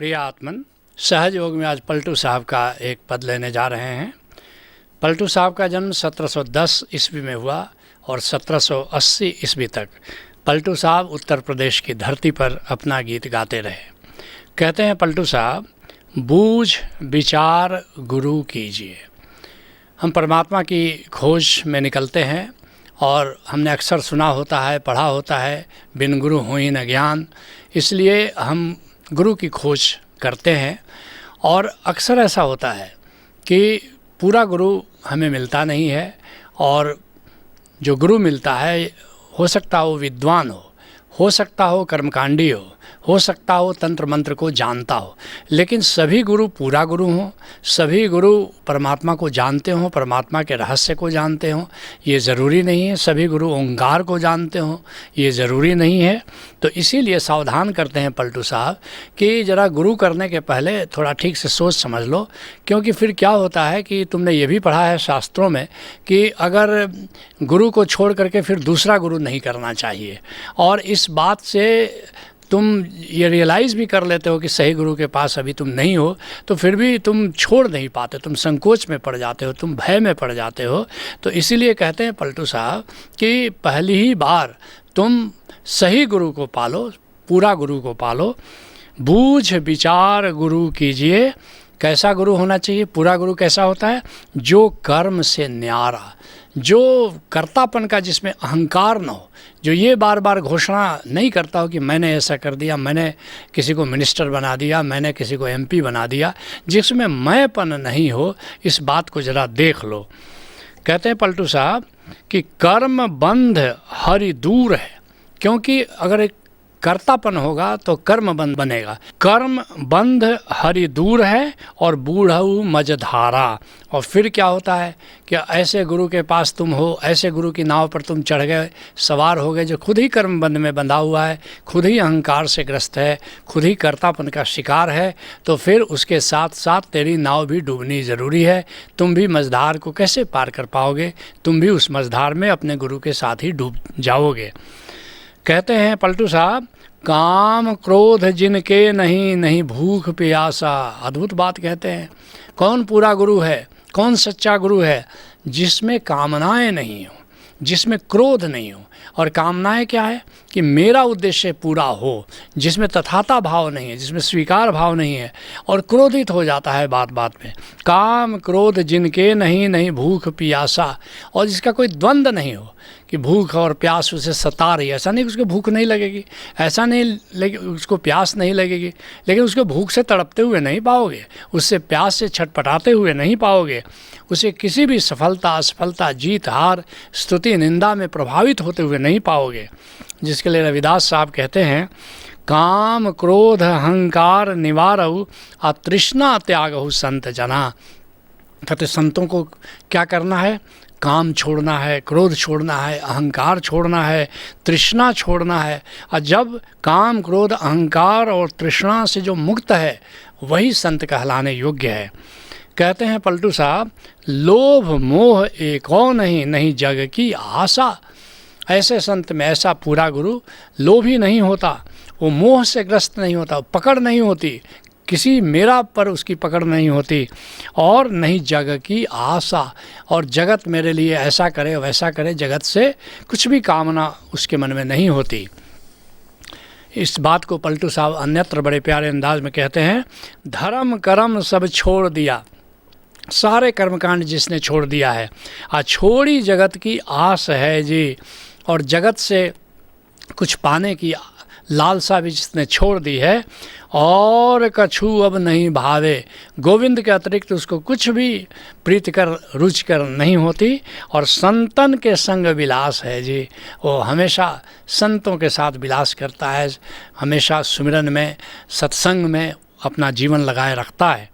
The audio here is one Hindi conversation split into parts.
प्रिय आत्मन, सहज योग में आज पलटू साहब का एक पद लेने जा रहे हैं। पलटू साहब का जन्म 1710 ईस्वी में हुआ और 1780 ईस्वी तक पलटू साहब उत्तर प्रदेश की धरती पर अपना गीत गाते रहे। कहते हैं पलटू साहब, बूझ विचार गुरु कीजिए। हम परमात्मा की खोज में निकलते हैं और हमने अक्सर सुना होता है, पढ़ा होता है, बिन गुरु होई न ज्ञान। इसलिए हम गुरु की खोज करते हैं और अक्सर ऐसा होता है कि पूरा गुरु हमें मिलता नहीं है और जो गुरु मिलता है हो सकता हो विद्वान हो सकता हो कर्मकांडी हो सकता हो तंत्र मंत्र को जानता हो, लेकिन सभी गुरु पूरा गुरु हों, सभी गुरु परमात्मा को जानते हों, परमात्मा के रहस्य को जानते हों, ये ज़रूरी नहीं है। सभी गुरु ओंकार को जानते हों, ये ज़रूरी नहीं है। तो इसीलिए सावधान करते हैं पलटू साहब कि ज़रा गुरु करने के पहले थोड़ा ठीक से सोच समझ लो, क्योंकि फिर क्या होता है कि तुमने ये भी पढ़ा है शास्त्रों में कि अगर गुरु को छोड़ करके फिर दूसरा गुरु नहीं करना चाहिए। और इस बात से तुम ये रियलाइज़ भी कर लेते हो कि सही गुरु के पास अभी तुम नहीं हो, तो फिर भी तुम छोड़ नहीं पाते, तुम संकोच में पड़ जाते हो, तुम भय में पड़ जाते हो। तो इसीलिए कहते हैं पलटू साहब कि पहली ही बार तुम सही गुरु को पालो, पूरा गुरु को पालो। बूझ विचार गुरु कीजिए। कैसा गुरु होना चाहिए? पूरा गुरु कैसा होता है? जो कर्म से न्यारा, जो कर्तापन का जिसमें अहंकार न हो, जो ये बार बार घोषणा नहीं करता हो कि मैंने ऐसा कर दिया, मैंने किसी को मिनिस्टर बना दिया, मैंने किसी को एमपी बना दिया, जिसमें मैंपन नहीं हो। इस बात को ज़रा देख लो। कहते हैं पलटू साहब कि कर्म बंध हरि दूर है, क्योंकि अगर एक कर्तापन होगा तो कर्म बंध बनेगा। कर्म बंध हरि दूर है और बूढ़ऊ मझधारा। और फिर क्या होता है कि ऐसे गुरु के पास तुम हो, ऐसे गुरु की नाव पर तुम चढ़ गए, सवार हो गए, जो खुद ही कर्म बंध में बंधा हुआ है, खुद ही अहंकार से ग्रस्त है, खुद ही कर्तापन का शिकार है, तो फिर उसके साथ साथ तेरी नाव भी डूबनी ज़रूरी है। तुम भी मझधार को कैसे पार कर पाओगे? तुम भी उस मझधार में अपने गुरु के साथ ही डूब जाओगे। कहते हैं पलटू साहब, काम क्रोध जिनके नहीं भूख प्यासा। अद्भुत बात कहते हैं। कौन पूरा गुरु है, कौन सच्चा गुरु है? जिसमें कामनाएं नहीं हो, जिसमें क्रोध नहीं हो। और कामनाएं क्या है? कि मेरा उद्देश्य पूरा हो, जिसमें तथाता भाव नहीं है, जिसमें स्वीकार भाव नहीं है और क्रोधित हो जाता है बात बात में। काम क्रोध जिनके नहीं भूख प्यासा। और जिसका कोई द्वंद्व नहीं हो कि भूख और प्यास उसे सता रही है। ऐसा नहीं कि उसको भूख नहीं लगेगी, ऐसा नहीं उसको प्यास नहीं लगेगी, लेकिन उसको भूख से तड़पते हुए नहीं पाओगे, उससे प्यास से छटपटाते हुए नहीं पाओगे, उसे किसी भी सफलता असफलता, जीत हार, स्तुति निंदा में प्रभावित होते हुए नहीं पाओगे। जिसके लिए रविदास साहब कहते हैं, काम क्रोध अहंकार निवारऊ अतृष्णा त्यागहु संत जना। कहते संतों को क्या करना है? काम छोड़ना है, क्रोध छोड़ना है, अहंकार छोड़ना है, तृष्णा छोड़ना है। और जब काम क्रोध अहंकार और तृष्णा से जो मुक्त है, वही संत कहलाने योग्य है। कहते हैं पलटू साहब, लोभ मोह एको नहीं जग की आशा। ऐसे संत में, ऐसा पूरा गुरु लोभी नहीं होता, वो मोह से ग्रस्त नहीं होता, पकड़ नहीं होती, किसी मेरा पर उसकी पकड़ नहीं होती, और नहीं जग की आशा। और जगत मेरे लिए ऐसा करे वैसा करे, जगत से कुछ भी कामना उसके मन में नहीं होती। इस बात को पलटू साहब अन्यत्र बड़े प्यारे अंदाज में कहते हैं, धर्म कर्म सब छोड़ दिया। सारे कर्मकांड जिसने छोड़ दिया है, छोड़ी जगत की आस है जी। और जगत से कुछ पाने की लालसा भी जिसने छोड़ दी है, और कछु अब नहीं भावे। गोविंद के अतिरिक्त उसको कुछ भी प्रीतिकर रुचिकर नहीं होती। और संतन के संग विलास है जी। वो हमेशा संतों के साथ विलास करता है, हमेशा सुमिरन में, सत्संग में अपना जीवन लगाए रखता है।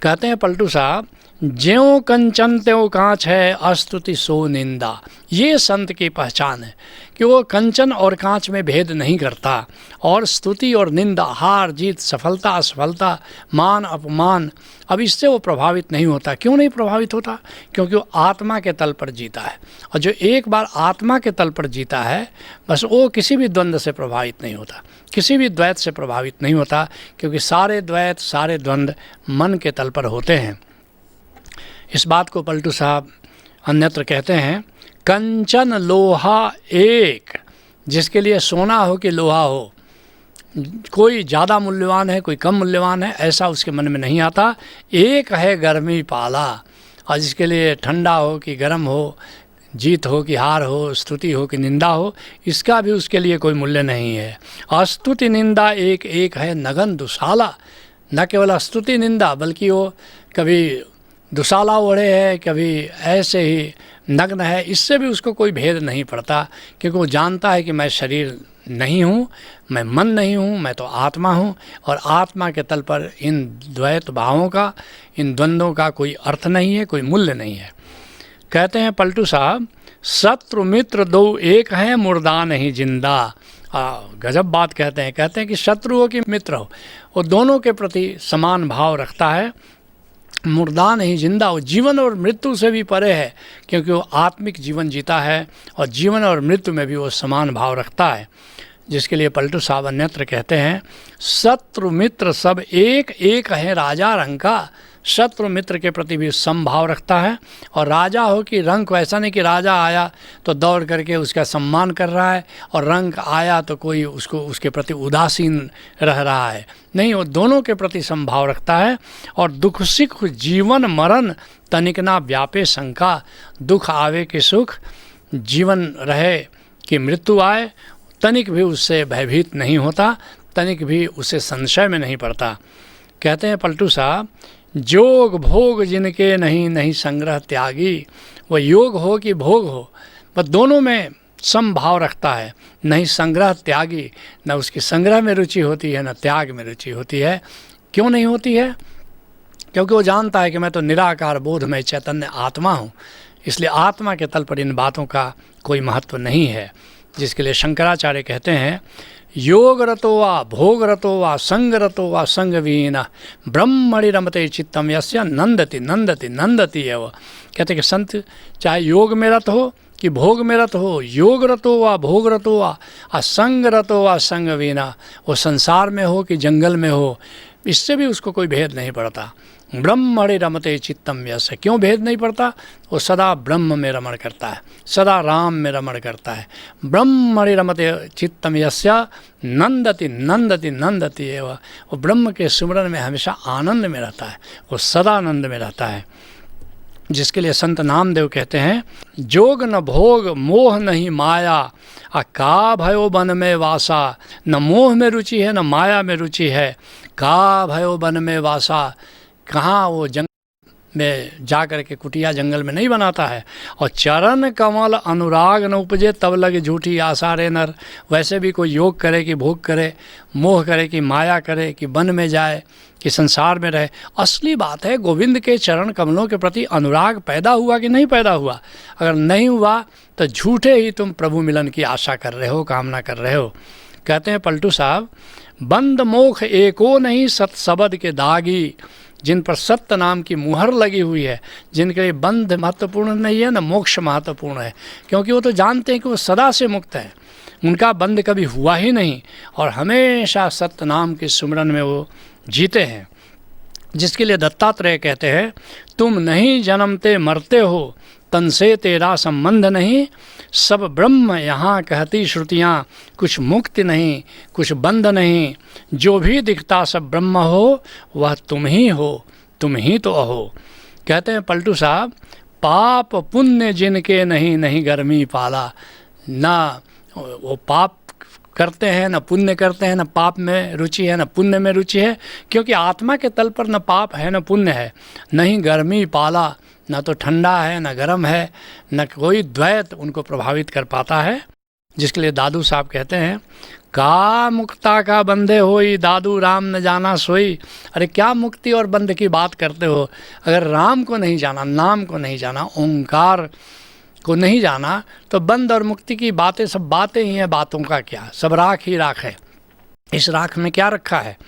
कहते हैं पलटू साहब, ज्यों कंचन त्यों कांच है, अस्तुति सो निंदा। ये संत की पहचान है कि वो कंचन और कांच में भेद नहीं करता, और स्तुति और निंदा, हार जीत, सफलता असफलता, मान अपमान, अब इससे वो प्रभावित नहीं होता। क्यों नहीं प्रभावित होता? क्योंकि वो आत्मा के तल पर जीता है, और जो एक बार आत्मा के तल पर जीता है बस वो किसी भी द्वंद्व से प्रभावित नहीं होता, किसी भी द्वैत से प्रभावित नहीं होता, क्योंकि सारे द्वैत सारे द्वंद्व मन के तल पर होते हैं। इस बात को पलटू साहब अन्यत्र कहते हैं, कंचन लोहा एक, जिसके लिए सोना हो कि लोहा हो, कोई ज़्यादा मूल्यवान है कोई कम मूल्यवान है ऐसा उसके मन में नहीं आता। एक है गर्मी पाला, और जिसके लिए ठंडा हो कि गर्म हो, जीत हो कि हार हो, स्तुति हो कि निंदा हो, इसका भी उसके लिए कोई मूल्य नहीं है। अस्तुति निंदा एक एक है नगन दुशाला, न केवल स्तुति निंदा बल्कि वो कभी दुशाला ओढ़े है, कभी ऐसे ही नग्न है, इससे भी उसको कोई भेद नहीं पड़ता, क्योंकि वो जानता है कि मैं शरीर नहीं हूँ, मैं मन नहीं हूँ, मैं तो आत्मा हूँ, और आत्मा के तल पर इन द्वैत भावों का, इन द्वंद्वों का कोई अर्थ नहीं है, कोई मूल्य नहीं है। कहते हैं पलटू साहब, शत्रु मित्र दो एक हैं, मुर्दा नहीं जिंदा। गजब बात कहते हैं कि शत्रु हो कि मित्र हो, वो दोनों के प्रति समान भाव रखता है, मुर्दा नहीं जिंदा। वो जीवन और मृत्यु से भी परे है, क्योंकि वो आत्मिक जीवन जीता है, और जीवन और मृत्यु में भी वो समान भाव रखता है। जिसके लिए पलटू साहब अन्यत्र कहते हैं, शत्रु मित्र सब एक एक है राजा रंग का। शत्रु मित्र के प्रति भी समभाव रखता है, और राजा हो कि रंक, ऐसा नहीं कि राजा आया तो दौड़ करके उसका सम्मान कर रहा है, और रंक आया तो कोई उसको उसके प्रति उदासीन रह रहा है। नहीं, वो दोनों के प्रति समभाव रखता है। और दुख सुख जीवन मरण तनिक ना व्यापे शंका, दुख आवे कि सुख, जीवन रहे कि मृत्यु आए, तनिक भी उससे भयभीत नहीं होता, तनिक भी उसे संशय में नहीं पड़ता। कहते हैं पलटू साहब, जोग भोग जिनके नहीं नहीं संग्रह त्यागी। वह योग हो कि भोग हो, वह दोनों में समभाव रखता है, नहीं संग्रह त्यागी, न उसकी संग्रह में रुचि होती है न त्याग में रुचि होती है। क्यों नहीं होती है? क्योंकि वो जानता है कि मैं तो निराकार बोधमय चैतन्य आत्मा हूँ, इसलिए आत्मा के तल पर इन बातों का कोई महत्व नहीं है। जिसके लिए शंकराचार्य कहते हैं, योग रतो वा भोग रतो वा संग रतो वा संग विहीन ब्रह्मणि रमते चित्तम यस्य नंदति नंदति नंदति एव। कहते कि संत चाहे योग में रत हो कि भोग में रत हो, योग रतो वा भोग रतो वा असंग रतो वा संग विहीना, वो संसार में हो कि जंगल में हो, इससे भी उसको कोई भेद नहीं पड़ता। ब्रह्मणि रमते चित्तम यस्य, क्यों भेद नहीं पड़ता? वो सदा ब्रह्म में रमण करता है, सदा राम में रमण करता है। ब्रह्मणि रमते चित्तम यस्य नंदति नंदति नंदति एव, वो ब्रह्म के सुमरन में हमेशा आनंद में रहता है, वो सदा आनंद में रहता है। जिसके लिए संत नामदेव कहते हैं, जोग न भोग मोह नहीं माया, का भयो वन में वासा। न मोह में रुचि है न माया में रुचि है, का भयो वन में वासा। कहाँ वो जंगल में जा कर के कुटिया जंगल में नहीं बनाता है। और चरण कमल अनुराग न उपजे, तब लगे झूठी आशा रे नर। वैसे भी कोई योग करे कि भोग करे, मोह करे कि माया करे, कि वन में जाए कि संसार में रहे, असली बात है गोविंद के चरण कमलों के प्रति अनुराग पैदा हुआ कि नहीं पैदा हुआ। अगर नहीं हुआ तो झूठे ही तुम प्रभु मिलन की आशा कर रहे हो, कामना कर रहे हो। कहते हैं पलटू साहब, बंद मोख एको नहीं सत शब्द के दागी। जिन पर सत्य नाम की मुहर लगी हुई है, जिनके लिए बंध महत्वपूर्ण नहीं है न मोक्ष महत्वपूर्ण है, क्योंकि वो तो जानते हैं कि वो सदा से मुक्त है, उनका बंध कभी हुआ ही नहीं, और हमेशा सत्य नाम के सुमरन में वो जीते हैं। जिसके लिए दत्तात्रेय कहते हैं, तुम नहीं जन्मते मरते हो, तन से तेरा संबंध नहीं। सब ब्रह्म यहाँ कहती श्रुतियाँ, कुछ मुक्ति नहीं कुछ बंध नहीं। जो भी दिखता सब ब्रह्म हो, वह तुम ही हो, तुम ही तो हो। कहते हैं पलटू साहब, पाप पुण्य जिनके नहीं नहीं गर्मी पाला। ना वो पाप करते हैं न पुण्य करते हैं, न पाप में रुचि है न पुण्य में रुचि है, क्योंकि आत्मा के तल पर न पाप है न पुण्य है। नहीं गर्मी पाला, न तो ठंडा है न गर्म है, न कोई द्वैत उनको प्रभावित कर पाता है। जिसके लिए दादू साहब कहते हैं, का मुक्ता का बंदे होई दादू राम न जाना सोई। अरे क्या मुक्ति और बंद की बात करते हो? अगर राम को नहीं जाना, नाम को नहीं जाना, ओंकार को नहीं जाना, तो बंद और मुक्ति की बातें सब बातें ही हैं, बातों का क्या, सब राख ही राख है। इस राख में क्या रखा है?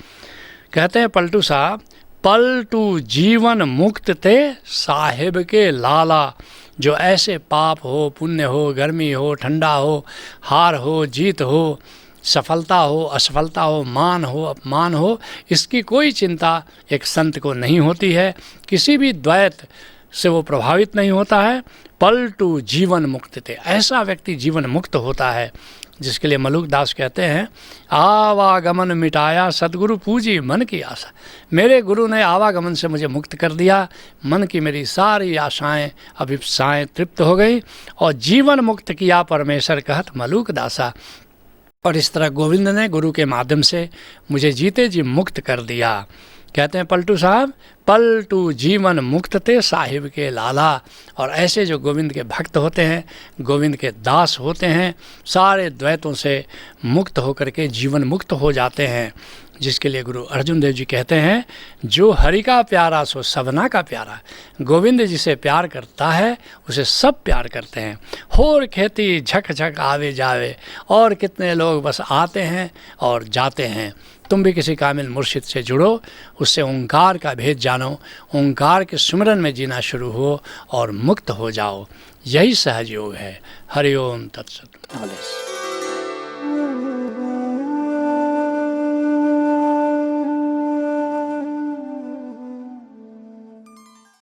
कहते हैं पलटू साहब, पलटू जीवन मुक्त थे साहिब के लाला। जो ऐसे पाप हो, पुण्य हो, गर्मी हो, ठंडा हो, हार हो, जीत हो, सफलता हो, असफलता हो, मान हो, अपमान हो, इसकी कोई चिंता एक संत को नहीं होती है। किसी भी द्वैत से वो प्रभावित नहीं होता है। पलटू जीवन मुक्त थे, ऐसा व्यक्ति जीवन मुक्त होता है। जिसके लिए मलुक दास कहते हैं, आवागमन मिटाया सदगुरु पूजी मन की आशा। मेरे गुरु ने आवागमन से मुझे मुक्त कर दिया, मन की मेरी सारी आशाएं अभिप्साएं तृप्त हो गई और जीवन मुक्त किया परमेश्वर कहत मलुक दासा। और इस तरह गोविंद ने गुरु के माध्यम से मुझे जीते जी मुक्त कर दिया। कहते हैं पलटू साहब, पलटू जीवन मुक्त थे साहिब के लाला। और ऐसे जो गोविंद के भक्त होते हैं, गोविंद के दास होते हैं, सारे द्वैतों से मुक्त होकर के जीवन मुक्त हो जाते हैं। जिसके लिए गुरु अर्जुन देव जी कहते हैं, जो हरि का प्यारा सो सबना का प्यारा। गोविंद जिसे प्यार करता है उसे सब प्यार करते हैं। होर खेती झक झक आवे जावे, और कितने लोग बस आते हैं और जाते हैं। तुम भी किसी कामिल मुर्शिद से जुड़ो, उससे ओंकार का भेद जानो, ओंकार के सुमिरन में जीना शुरू हो और मुक्त हो जाओ। यही सहज योग है। हरि ओम तत्सत।